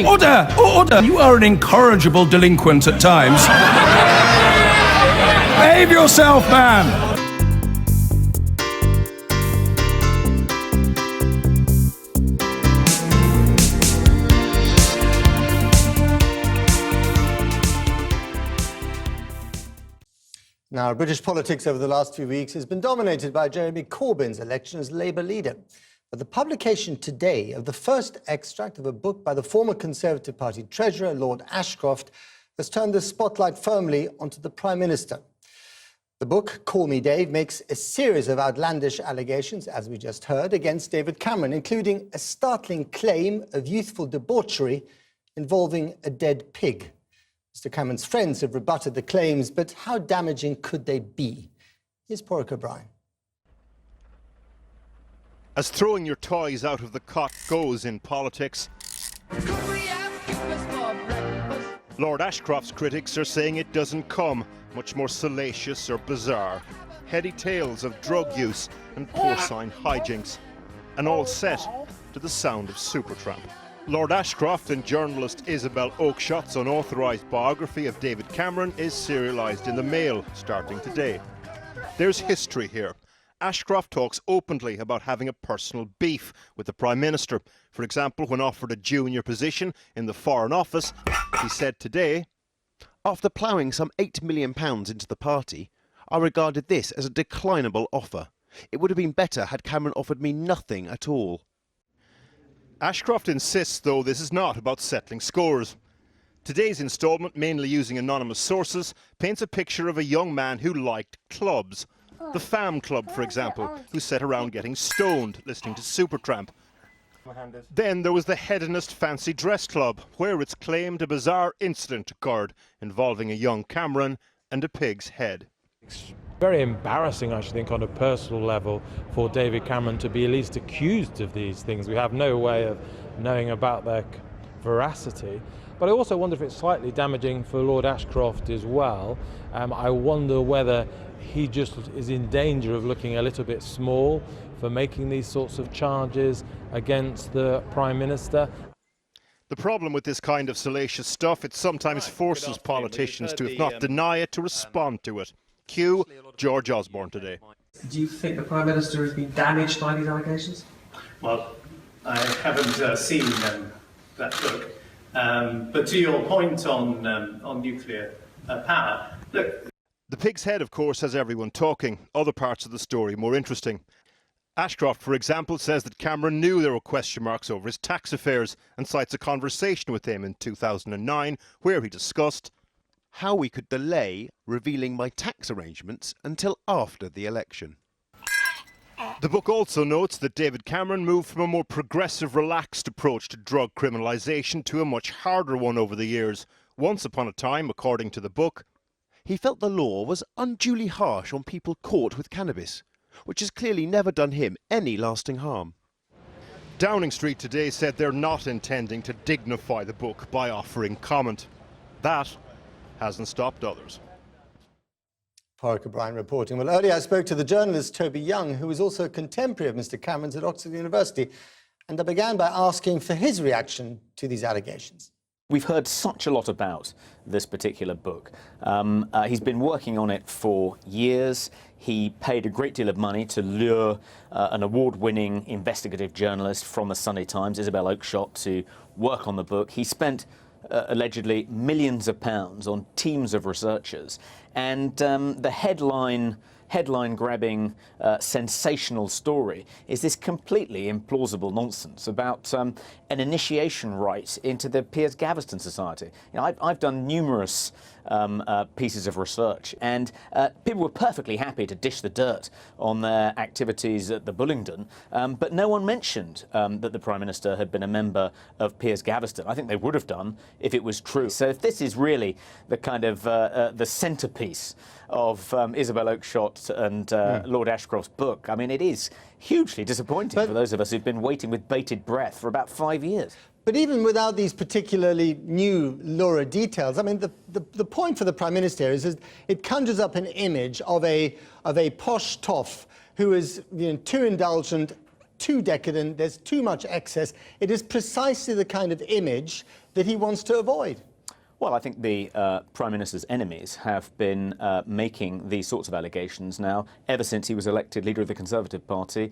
Order! Order! You are an incorrigible delinquent at times. Behave yourself, man! Now, British politics over the last few weeks has been dominated by Jeremy Corbyn's election as Labour leader. But the publication today of the first extract of a book by the former Conservative Party treasurer, Lord Ashcroft, has turned the spotlight firmly onto the Prime Minister. The book, Call Me Dave, makes a series of outlandish allegations, as we just heard, against David Cameron, including a startling claim of youthful debauchery involving a dead pig. Mr. Cameron's friends have rebutted the claims, but how damaging could they be? Here's Porrick O'Brien. As throwing your toys out of the cot goes in politics, Lord Ashcroft's critics are saying it doesn't come much more salacious or bizarre. Heady tales of drug use and porcine hijinks, and all set to the sound of Supertramp. Lord Ashcroft and journalist Isabel Oakshott's unauthorised biography of David Cameron is serialised in the Mail starting today. There's history here. Ashcroft talks openly about having a personal beef with the Prime Minister. For example, when offered a junior position in the Foreign Office, he said today, "After ploughing some £8 million into the party, I regarded this as a declinable offer. It would have been better had Cameron offered me nothing at all." Ashcroft insists, though, this is not about settling scores. Today's instalment, mainly using anonymous sources, paints a picture of a young man who liked clubs. The Fam Club, for example, who sat around getting stoned, listening to Supertramp. Then there was the Hedonist Fancy Dress Club, where it's claimed a bizarre incident occurred involving a young Cameron and a pig's head. Very embarrassing, I should think, on a personal level for David Cameron to be at least accused of these things. We have no way of knowing about their veracity. But I also wonder if it's slightly damaging for Lord Ashcroft as well. I wonder whether he just is in danger of looking a little bit small for making these sorts of charges against the Prime Minister. The problem with this kind of salacious stuff, it sometimes forces politicians to, if not deny it, to respond to it. Cue George Osborne today. Do you think the Prime Minister has been damaged by these allegations? Well, I haven't seen that book. But to your point on nuclear power, look. The pig's head, of course, has everyone talking. Other parts of the story more interesting. Ashcroft, for example, says that Cameron knew there were question marks over his tax affairs and cites a conversation with him in 2009 where he discussed how we could delay revealing my tax arrangements until after the election. The book also notes that David Cameron moved from a more progressive, relaxed approach to drug criminalisation to a much harder one over the years. Once upon a time, according to the book, he felt the law was unduly harsh on people caught with cannabis, which has clearly never done him any lasting harm. Downing Street today said they're not intending to dignify the book by offering comment. That hasn't stopped others. Porrick O'Brien reporting. Well, earlier I spoke to the journalist Toby Young, who was also a contemporary of Mr. Cameron's at Oxford University, and I began by asking for his reaction to these allegations. We've heard such a lot about this particular book. He's been working on it for years. He paid a great deal of money to lure an award-winning investigative journalist from the Sunday Times, Isabel Oakshott, to work on the book. He spent allegedly millions of pounds on teams of researchers, and the headline-grabbing, sensational story is this completely implausible nonsense about an initiation rite into the Piers Gaveston Society. You know, I've done numerous pieces of research, and people were perfectly happy to dish the dirt on their activities at the Bullingdon, but no one mentioned that the Prime Minister had been a member of Piers Gaveston. I think they would have done if it was true. So if this is really the kind of the centrepiece of Isabel Oakshott and Lord Ashcroft's book, I mean, it is hugely disappointing for those of us who've been waiting with bated breath for about 5 years. But even without these particularly new lurid details, I mean, the point for the Prime Minister is it conjures up an image of a posh toff who is, you know, too indulgent too decadent, there's too much excess. It is precisely the kind of image that he wants to avoid. Well, I think the Prime Minister's enemies have been making these sorts of allegations now ever since he was elected leader of the Conservative Party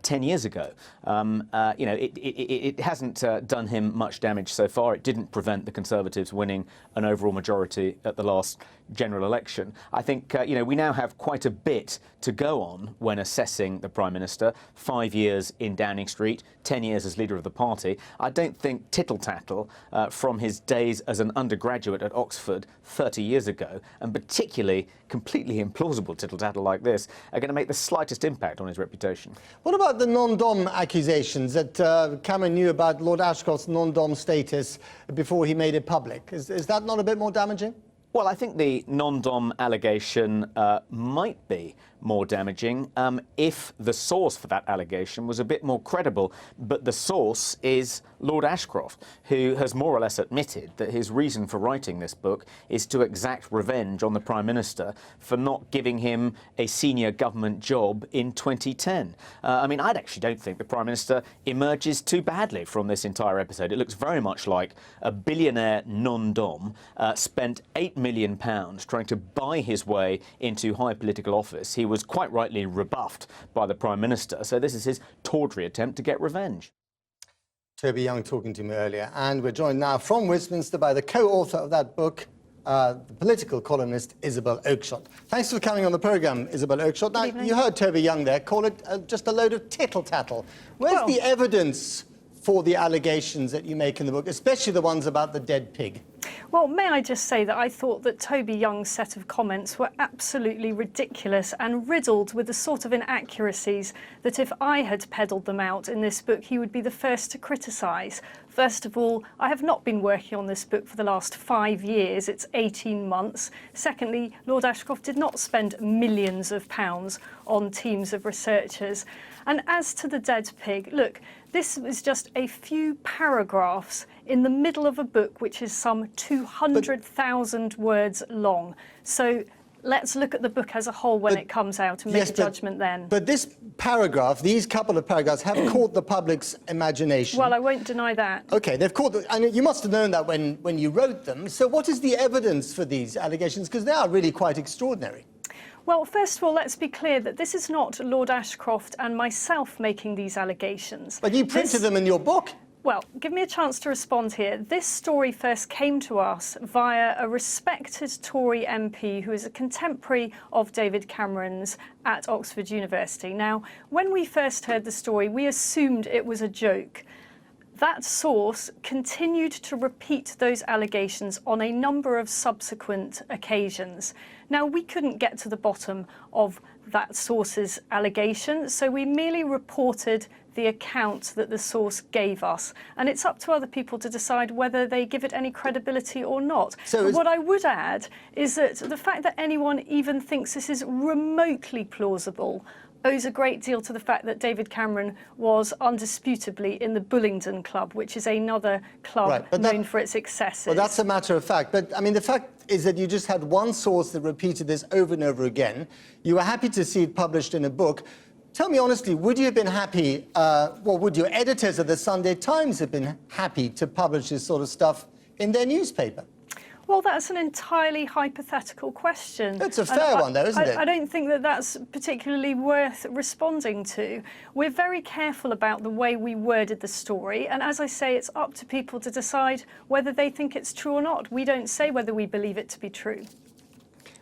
10 years ago. You know, it hasn't done him much damage so far. It didn't prevent the Conservatives winning an overall majority at the last general election. I think, you know, we now have quite a bit to go on when assessing the Prime Minister. 5 years in Downing Street, 10 years as leader of the party. I don't think tittle-tattle from his days as an undergraduate at Oxford 30 years ago, and particularly completely implausible tittle-tattle like this, are going to make the slightest impact on his reputation. What about the non-dom accusations that Cameron knew about Lord Ashcroft's non-dom status before he made it public? Is that not a bit more damaging? Well, I think the non-dom allegation might be more damaging if the source for that allegation was a bit more credible. But the source is Lord Ashcroft, who has more or less admitted that his reason for writing this book is to exact revenge on the Prime Minister for not giving him a senior government job in 2010. I mean, I actually don't think the Prime Minister emerges too badly from this entire episode. It looks very much like a billionaire non-dom spent £8 million trying to buy his way into high political office. He was quite rightly rebuffed by the Prime Minister, so this is his tawdry attempt to get revenge. Toby Young talking to me earlier, and we're joined now from Westminster by the co-author of that book, the political columnist Isabel Oakshott. Thanks for coming on the programme, Isabel Oakshott. Now, you heard Toby Young there call it just a load of tittle-tattle. Where's the evidence for the allegations that you make in the book, especially the ones about the dead pig? Well, may I just say that I thought that Toby Young's set of comments were absolutely ridiculous and riddled with the sort of inaccuracies that if I had peddled them out in this book, he would be the first to criticise. First of all, I have not been working on this book for the last 5 years. It's 18 months. Secondly, Lord Ashcroft did not spend millions of pounds on teams of researchers. And as to the dead pig, look, this was just a few paragraphs in the middle of a book which is some 200,000 words long. So let's look at the book as a whole when it comes out and make a judgment then. But this paragraph, these couple of paragraphs, have caught the public's imagination. Well, I won't deny that. OK, they've caught and you must have known that when you wrote them. So what is the evidence for these allegations? Because they are really quite extraordinary. Well, first of all, let's be clear that this is not Lord Ashcroft and myself making these allegations. But you printed them in your book. Well, give me a chance to respond here. This story first came to us via a respected Tory MP who is a contemporary of David Cameron's at Oxford University. Now, when we first heard the story, we assumed it was a joke. That source continued to repeat those allegations on a number of subsequent occasions. Now, we couldn't get to the bottom of that source's allegation, so we merely reported the account that the source gave us. And it's up to other people to decide whether they give it any credibility or not. So what I would add is that the fact that anyone even thinks this is remotely plausible owes a great deal to the fact that David Cameron was undisputably in the Bullingdon Club, which is another club known for its excesses. Well, that's a matter of fact. But, I mean, the fact is that you just had one source that repeated this over and over again. You were happy to see it published in a book. Tell me honestly, would you have been happy, well, would your editors of the Sunday Times have been happy to publish this sort of stuff in their newspaper? Well, that's an entirely hypothetical question. It's a fair one, though, isn't it? I don't think that that's particularly worth responding to. We're very careful about the way we worded the story, and as I say, it's up to people to decide whether they think it's true or not. We don't say whether we believe it to be true.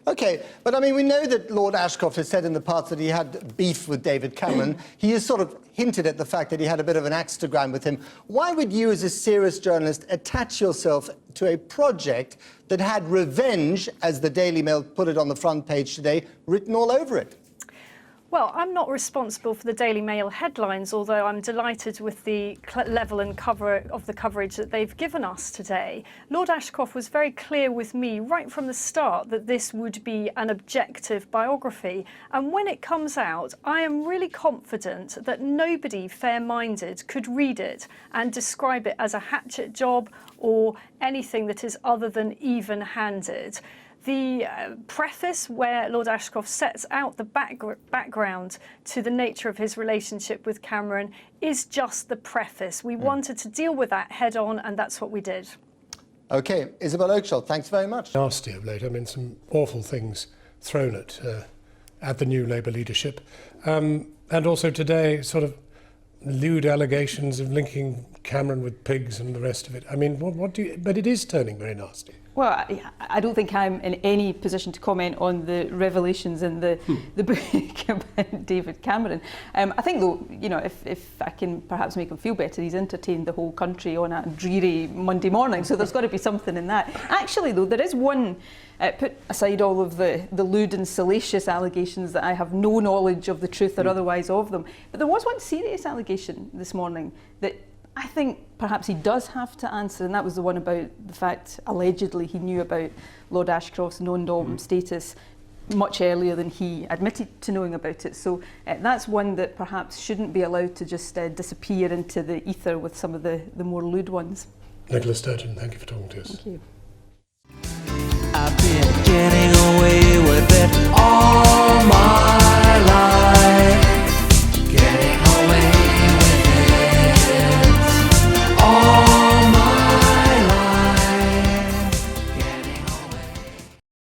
OK, but I mean, we know that Lord Ashcroft has said in the past that he had beef with David Cameron. He has sort of hinted at the fact that he had a bit of an axe to grind with him. Why would you, as a serious journalist, attach yourself to a project that had revenge, as the Daily Mail put it on the front page today, written all over it? Well, I'm not responsible for the Daily Mail headlines, although I'm delighted with the level and cover of the coverage that they've given us today. Lord Ashcroft was very clear with me right from the start that this would be an objective biography. And when it comes out, I am really confident that nobody fair-minded could read it and describe it as a hatchet job or anything that is other than even-handed. The preface where Lord Ashcroft sets out the background to the nature of his relationship with Cameron is just the preface. We wanted to deal with that head on, and that's what we did. OK, Isabel Oakshott, thanks very much. Nasty of late. I mean, some awful things thrown at the new Labour leadership. And also today, sort of lewd allegations of linking Cameron with pigs and the rest of it. I mean, what do you... But it is turning very nasty. Well, I don't think I'm in any position to comment on the revelations in the book about David Cameron. I think, though, you know, if I can perhaps make him feel better, he's entertained the whole country on a dreary Monday morning, so there's got to be something in that. Actually, though, there is one, put aside all of the lewd and salacious allegations that I have no knowledge of the truth or otherwise of them, but there was one serious allegation this morning that I think perhaps he does have to answer, and that was the one about the fact, allegedly, he knew about Lord Ashcroft's non-dom status much earlier than he admitted to knowing about it. So that's one that perhaps shouldn't be allowed to just disappear into the ether with some of the more lewd ones. Nicola Sturgeon, thank you for talking to us. Thank you. I've been getting